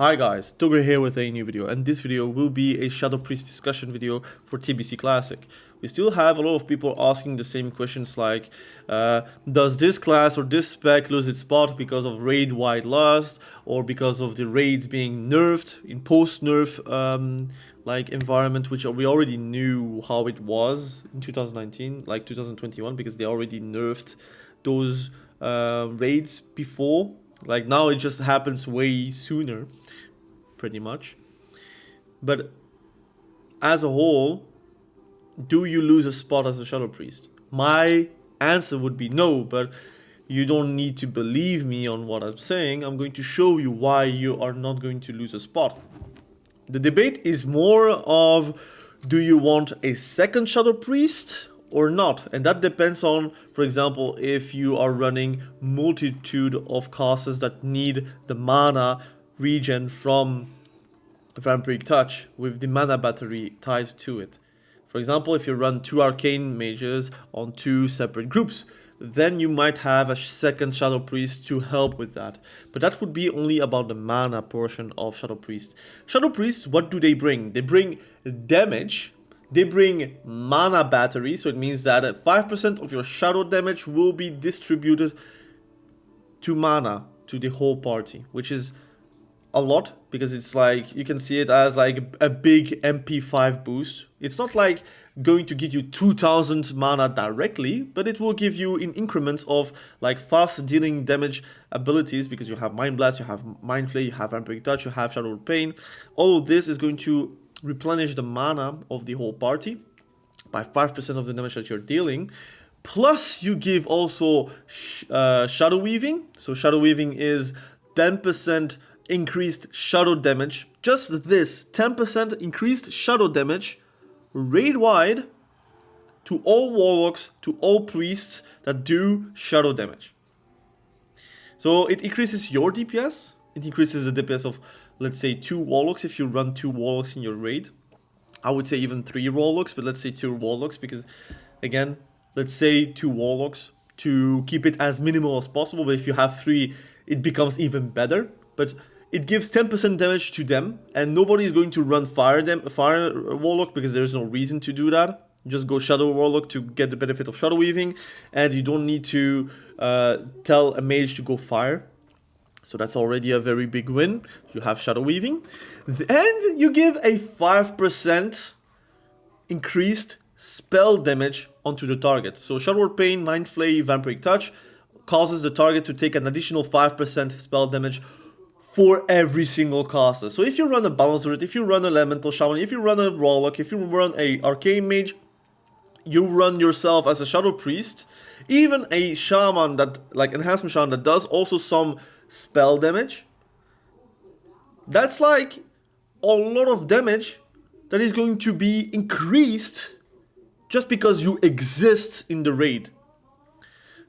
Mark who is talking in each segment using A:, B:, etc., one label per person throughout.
A: Hi guys, Togre here with a new video, and this video will be a Shadow Priest discussion video for TBC Classic. We still have a lot of people asking the same questions like, does this class or this spec lose its spot because of raid-wide lust, or because of the raids being nerfed in post-nerf like environment, which we already knew how it was in 2019, like 2021, because they already nerfed those raids before. Like now it just happens way sooner, pretty much. But as a whole, do you lose a spot as a Shadow Priest? My answer would be no, but you don't need to believe me on what I'm saying. I'm going to show you why you are not going to lose a spot. The debate is more of, do you want a second Shadow Priest or not? And that depends on, for example, if you are running multitude of classes that need the mana regen from Vampiric Touch with the mana battery tied to it. For example, if you run 2 arcane mages on 2 separate groups, then you might have a second Shadow Priest to help with that. But that would be only about the mana portion of Shadow Priest. Shadow Priests, what do they bring? They bring damage. They bring mana battery, so it means that 5% of your shadow damage will be distributed to mana, to the whole party, which is a lot, because it's like, you can see it as like a big MP5 boost. It's not like going to give you 2000 mana directly, but it will give you in increments of like fast dealing damage abilities, because you have Mind Blast, you have Mind Flay, you have Vampiric Touch, you have Shadow Pain. All of this is going to replenish the mana of the whole party by 5% of the damage that you're dealing. Plus you give also Shadow Weaving. So Shadow Weaving is 10% increased shadow damage. Just this 10% increased shadow damage raid wide to all warlocks, to all priests that do shadow damage. So it increases your DPS. It increases the DPS of, let's say, 2 warlocks if you run 2 warlocks in your raid. I would say even 3 warlocks, but let's say 2 warlocks, because again, let's say 2 warlocks to keep it as minimal as possible. But if you have 3, it becomes even better. But it gives 10% damage to them, and nobody is going to run fire warlock, because there's no reason to do that. You just go shadow warlock to get the benefit of shadow weaving, and you don't need to tell a mage to go fire. So that's already a very big win. You have shadow weaving, and you give a 5% increased spell damage onto the target. So Shadow Pain, Mind Flay, Vampiric Touch causes the target to take an additional 5% spell damage for every single caster. So if you run a Balance Druid, if you run an Elemental Shaman, if you run a Warlock, if you run a Arcane Mage, you run yourself as a Shadow Priest, even a Shaman that, like Enhancement Shaman, that does also some spell damage, that's like a lot of damage that is going to be increased just because you exist in the raid.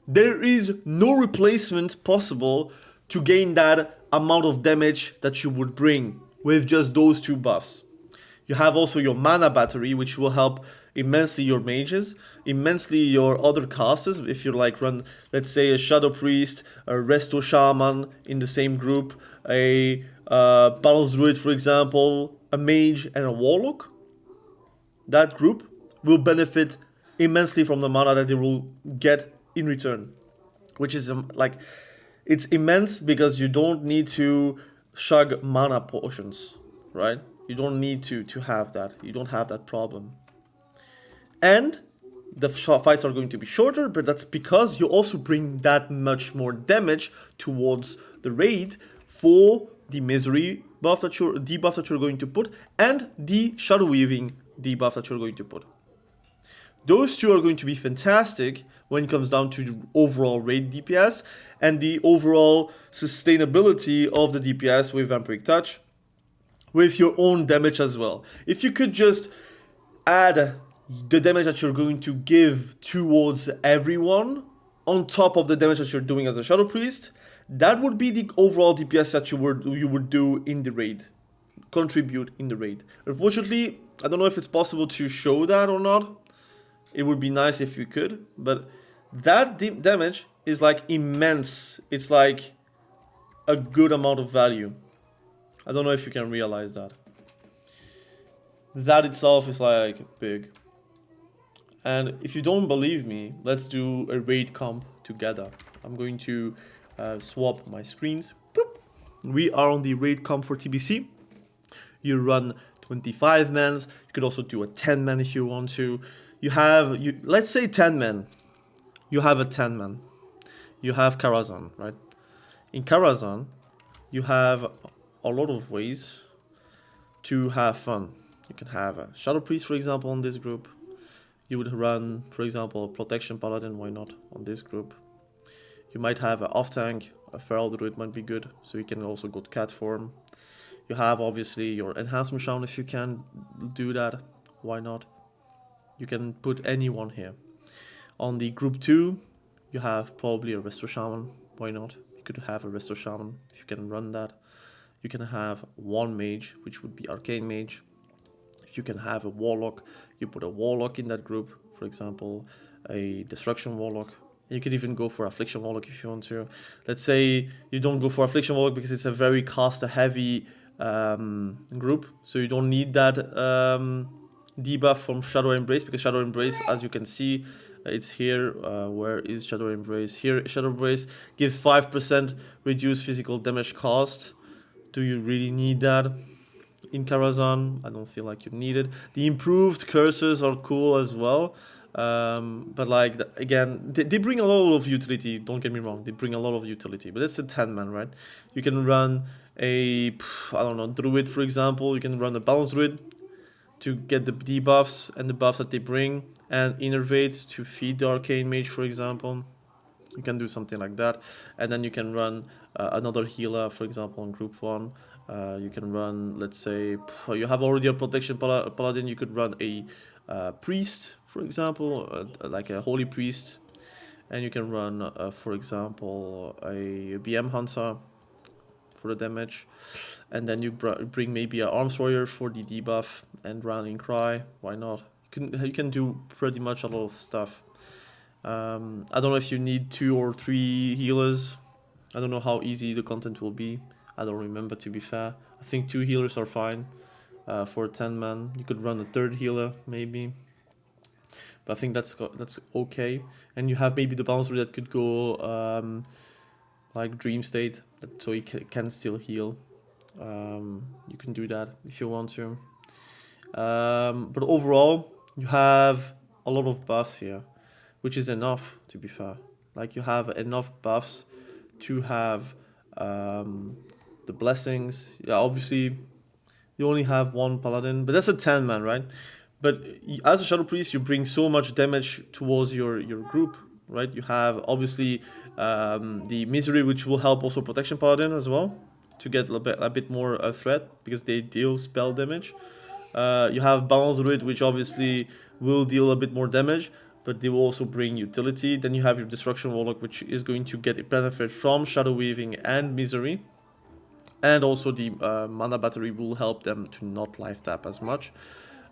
A: There is no replacement possible to gain that amount of damage that you would bring with just those 2 buffs. You have also your mana battery, which will help immensely your mages, immensely your other casters. If you like run, let's say, a Shadow Priest, a Resto Shaman in the same group, a Balance Druid, for example, a Mage and a Warlock, that group will benefit immensely from the mana that they will get in return, which is like, it's immense, because you don't need to shug mana potions, right? You don't need to have that. You don't have that problem. And the fights are going to be shorter, but that's because you also bring that much more damage towards the raid for the Misery buff debuff that you're going to put, and the Shadow Weaving debuff that you're going to put. Those 2 are going to be fantastic when it comes down to the overall raid DPS and the overall sustainability of the DPS with Vampiric Touch, with your own damage as well. If you could just add the damage that you're going to give towards everyone on top of the damage that you're doing as a Shadow Priest, that would be the overall DPS that you would do in the raid, contribute in the raid. Unfortunately, I don't know if it's possible to show that or not. It would be nice if you could, but that damage is like immense. It's like a good amount of value I don't know if you can realize that. That itself is like big. And if you don't believe me, let's do a raid comp together. I'm going to swap my screens. Boop. We are on the raid comp for TBC. You run 25 mans. You could also do a 10 man if you want to. Let's say 10 men. You have a 10 man. You have Karazan, right? In Karazan, you have a lot of ways to have fun. You can have a Shadow Priest, for example, on this group. You would run, for example, Protection Paladin, why not, on this group. You might have an off-tank, a Feral Druid might be good, so you can also go to cat form. You have, obviously, your Enhancement Shaman if you can do that, why not. You can put anyone here. On the group 2, you have probably a Resto Shaman, why not. You could have a Resto Shaman if you can run that. You can have one mage, which would be Arcane Mage. If you can have a Warlock, you put a Warlock in that group, for example, a Destruction Warlock. You could even go for Affliction Warlock if you want to. Let's say you don't go for Affliction Warlock because it's a very caster-heavy group, so you don't need that debuff from Shadow Embrace, because Shadow Embrace, as you can see, it's here. Where is Shadow Embrace? Here, Shadow Embrace gives 5% reduced physical damage cost. Do you really need that? In Karazan, I don't feel like you need it. The improved cursors are cool as well. But like, again, they bring a lot of utility, don't get me wrong, they bring a lot of utility, but it's a 10 man, right? You can run a, I don't know, Druid, for example. You can run a Balanced Druid to get the debuffs and the buffs that they bring, and Innervate to feed the Arcane Mage, for example. You can do something like that, and then you can run another healer, for example, in group 1. You can run, let's say, you have already a Protection Paladin, you could run a Priest, for example, like a Holy Priest, and you can run, for example, a BM Hunter for the damage, and then you bring maybe an Arms Warrior for the debuff, and Rallying Cry, why not? You can do pretty much a lot of stuff. I don't know if you need 2 or 3 healers. I don't know how easy the content will be. I don't remember, to be fair. I think 2 healers are fine for a 10 man. You could run a 3rd healer maybe, but I think that's okay. And you have maybe the bouncer that could go like Dream State, so he can still heal. You can do that if you want to. But overall, you have a lot of buffs here, which is enough, to be fair. Like, you have enough buffs to have the blessings. Yeah, obviously, you only have 1 paladin, but that's a 10 man, right? But as a Shadow Priest, you bring so much damage towards your group, right? You have, obviously, the Misery, which will help also Protection Paladin as well, to get a bit more threat, because they deal spell damage. You have Balanced Druid, which obviously will deal a bit more damage, but they will also bring utility. Then you have your Destruction Warlock, which is going to get a benefit from Shadow Weaving and Misery. And also the Mana Battery will help them to not life tap as much.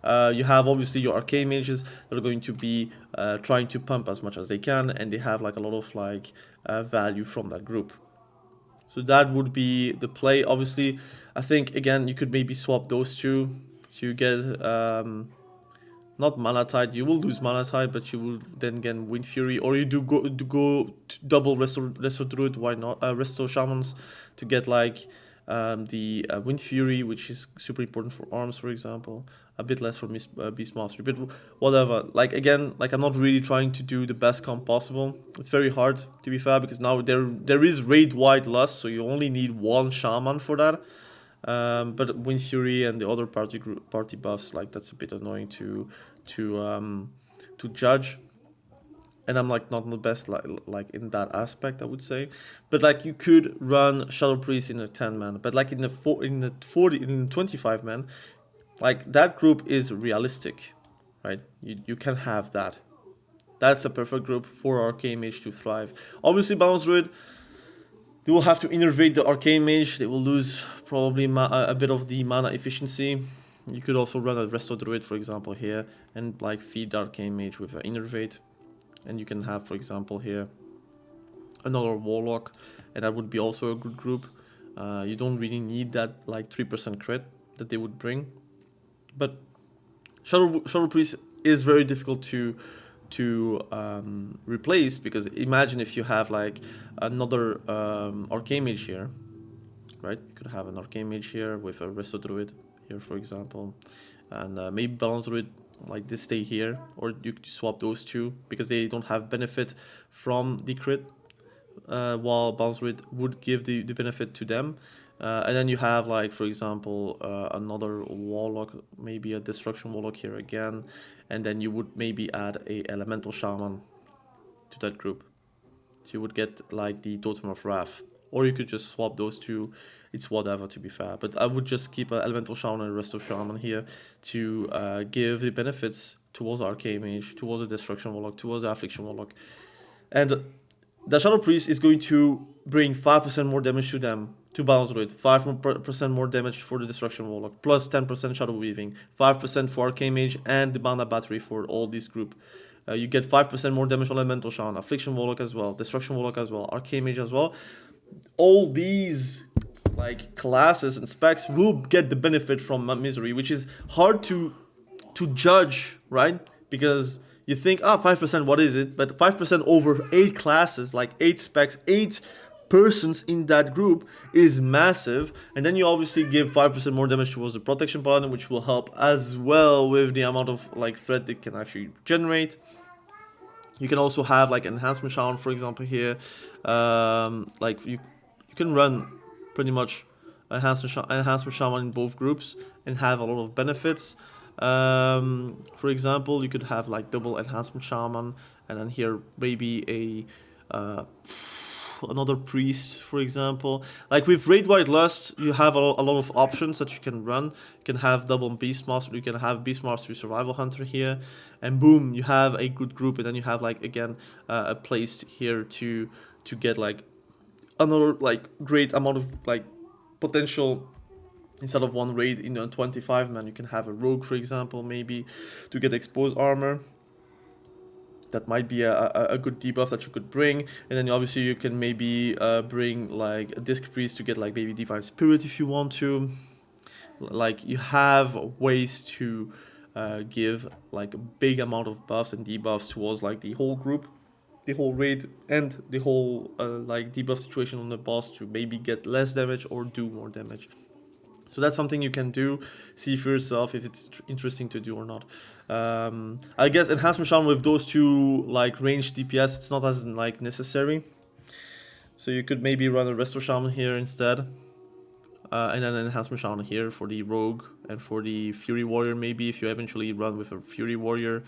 A: You have obviously your Arcane Mages that are going to be trying to pump as much as they can, and they have like a lot of like value from that group. So that would be the play. Obviously, I think, again, you could maybe swap those two to get not Mana Tide. You will lose Mana Tide, but you will then get Wind Fury, or you do go to double Resto Druid. Why not? Resto Shamans to get like the Wind Fury, which is super important for arms, for example. A bit less for Beast Mastery, but whatever. Like, again, like, I'm not really trying to do the best comp possible. It's very hard, to be fair, because now there is raid-wide lust, so you only need 1 shaman for that. But Wind Fury and the other party buffs, like, that's a bit annoying to judge. And I'm like not the best like in that aspect, I would say. But like, you could run Shadow Priest in a 10 man, but like in the 25 man, like, that group is realistic, right? You can have that. That's a perfect group for Arcane Mage to thrive. Obviously, Balanced Druid, they will have to innervate the Arcane Mage. They will lose probably a bit of the mana efficiency. You could also run a Resto Druid, for example, here, and like feed the Arcane Mage with an innervate. And you can have, for example, here another Warlock, and that would be also a good group. You don't really need that like 3% crit that they would bring. But Shadow Priest is very difficult to replace, because imagine if you have like another Arcane Mage here, right? You could have an Arcane Mage here with a Resto Druid here, for example, and maybe Balance Druid like this stay here, or you could swap those two because they don't have benefit from the crit, while Balance Druid would give the benefit to them. And then you have like, for example, another Warlock, maybe a Destruction Warlock here again, and then you would maybe add a Elemental Shaman to that group. So you would get like the Totem of Wrath, or you could just swap those two. It's whatever, to be fair, but I would just keep an Elemental Shaman and Resto Shaman here to give the benefits towards Arcane Mage, towards the Destruction Warlock, towards the Affliction Warlock. And the Shadow Priest is going to bring 5% more damage to them, to Balance Druid, 5% more damage for the Destruction Warlock, plus 10% Shadow Weaving, 5% for Arcane Mage, and the Mana Battery for all this group. You get 5% more damage on Elemental Shaman, Affliction Warlock as well, Destruction Warlock as well, Arcane Mage as well. All these like classes and specs will get the benefit from Misery, which is hard to judge, right? Because you think, 5%, what is it? But 5% over 8 classes, like 8 specs, 8 persons in that group is massive. And then you obviously give 5% more damage towards the Protection Paladin, which will help as well with the amount of like threat it can actually generate. You can also have like Enhancement Shaman, for example, here. Like you can run pretty much Enhancement Shaman in both groups and have a lot of benefits. For example, you could have like double Enhancement Shaman, and then here maybe a another priest, for example. Like with Raid White Lust, you have a lot of options that you can run. You can have double Beastmaster, you can have Beastmaster Survival Hunter here, and boom, you have a good group. And then you have like again a place here to get like another like great amount of like potential. Instead of one raid in a 25 man, you can have a rogue, for example, maybe to get exposed armor. That might be a good debuff that you could bring. And then obviously you can maybe bring like a Disc Priest to get like maybe Divine Spirit if you want to. Like you have ways to give like a big amount of buffs and debuffs towards like the whole group, the whole raid, and the whole like debuff situation on the boss to maybe get less damage or do more damage. So that's something you can do. See for yourself if it's interesting to do or not. I guess Enhancement Shaman with those two like ranged DPS, it's not as like necessary. So you could maybe run a Resto Shaman here instead. And then Enhancement Shaman here for the Rogue and for the Fury Warrior, maybe if you eventually run with a Fury Warrior.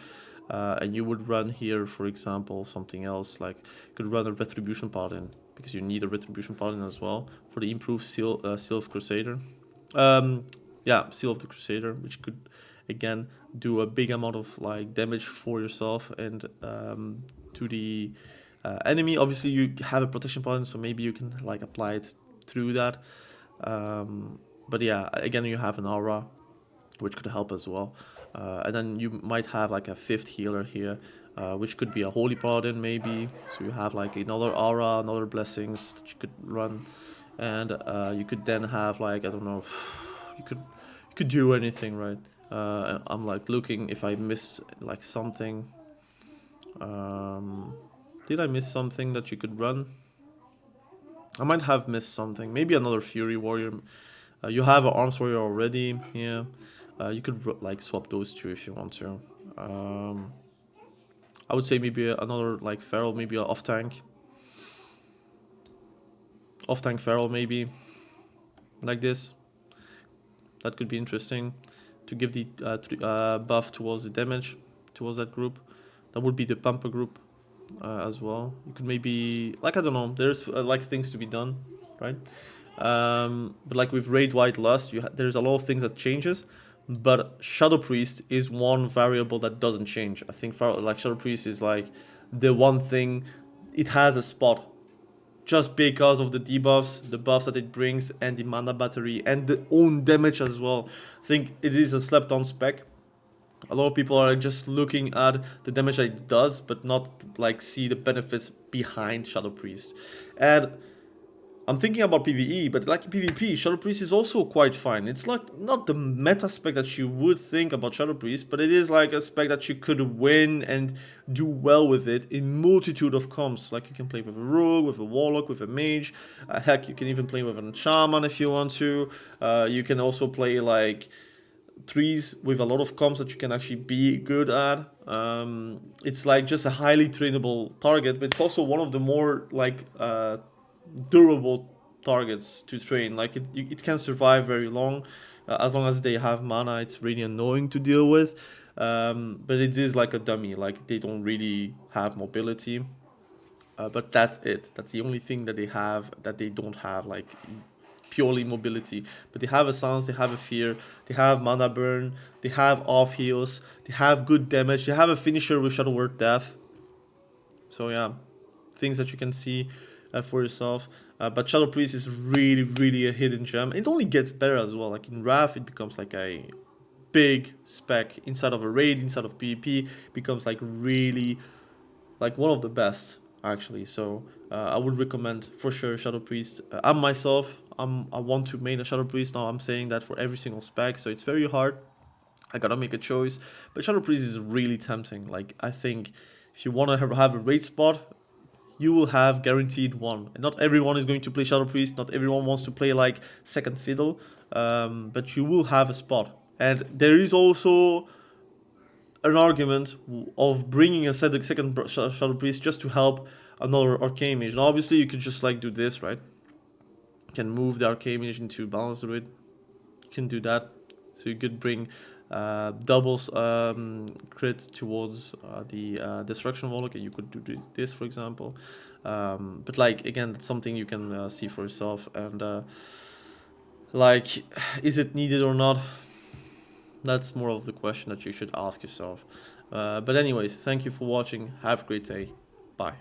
A: And you would run here, for example, something else, like you could run a Retribution Paladin, because you need a Retribution Paladin as well for the improved Seal of Crusader. Yeah, Seal of the Crusader, which could again do a big amount of like damage for yourself and to the enemy. Obviously you have a Protection Paladin, so maybe you can like apply it through that. But yeah, again, you have an aura, which could help as well. And then you might have like a 5th healer here, which could be a Holy Paladin maybe. So you have like another aura, another blessings that you could run. And you could then have like, I don't know, you could do anything, right? I'm like looking if I missed like something. Did I miss something that you could run? I might have missed something. Maybe another Fury Warrior. You have an Arms Warrior already. Yeah, you could like swap those two if you want to. I would say maybe another like Feral, maybe an off tank. Off tank Feral maybe, like this. That could be interesting to give the buff towards the damage towards that group. That would be the Pampa group as well. You could maybe, like, I don't know, there's like things to be done, right? But like with Raid White Lust, there's a lot of things that changes, but Shadow Priest is one variable that doesn't change. I think like Shadow Priest is like the one thing, it has a spot just because of the debuffs, the buffs that it brings, and the mana battery, and the own damage as well. I think it is a slept on spec. A lot of people are just looking at the damage that it does, but not like see the benefits behind Shadow Priest. And I'm thinking about PvE, but like in PvP, Shadow Priest is also quite fine. It's like not the meta spec that you would think about Shadow Priest, but it is like a spec that you could win and do well with it in multitude of comps. Like you can play with a rogue, with a warlock, with a mage. Heck, you can even play with a shaman if you want to. You can also play like threes with a lot of comps that you can actually be good at. It's like just a highly trainable target, but it's also one of the more like durable targets to train. Like it can survive very long, as long as they have mana. It's really annoying to deal with, but it is like a dummy. Like they don't really have mobility, but that's it. That's the only thing that they have that they don't have. Like purely mobility, but they have a silence, they have a fear, they have mana burn, they have off heals, they have good damage, they have a finisher with Shadow Word Death. So yeah, things that you can see for yourself. But Shadow Priest is really a hidden gem. It only gets better as well. Like in Wrath, it becomes like a big spec inside of a raid, inside of PvP, becomes like really like one of the best actually. So I would recommend for sure Shadow Priest. I'm myself, I want to main a Shadow Priest now. I'm saying that for every single spec, so it's very hard. I gotta make a choice, but Shadow Priest is really tempting. Like I think if you want to have a raid spot, you will have guaranteed one. And not everyone is going to play Shadow Priest. Not everyone wants to play like second fiddle, but you will have a spot. And there is also an argument of bringing a second Shadow Priest just to help another Arcane Mage. Now, obviously, you could just like do this, right? You can move the Arcane Mage into Balance Druid. You can do that. So you could bring doubles crit towards the Destruction Warlock, and you could do this, for example. But like again, that's something you can see for yourself. And like, is it needed or not? That's more of the question that you should ask yourself. But anyways, thank you for watching. Have a great day. Bye.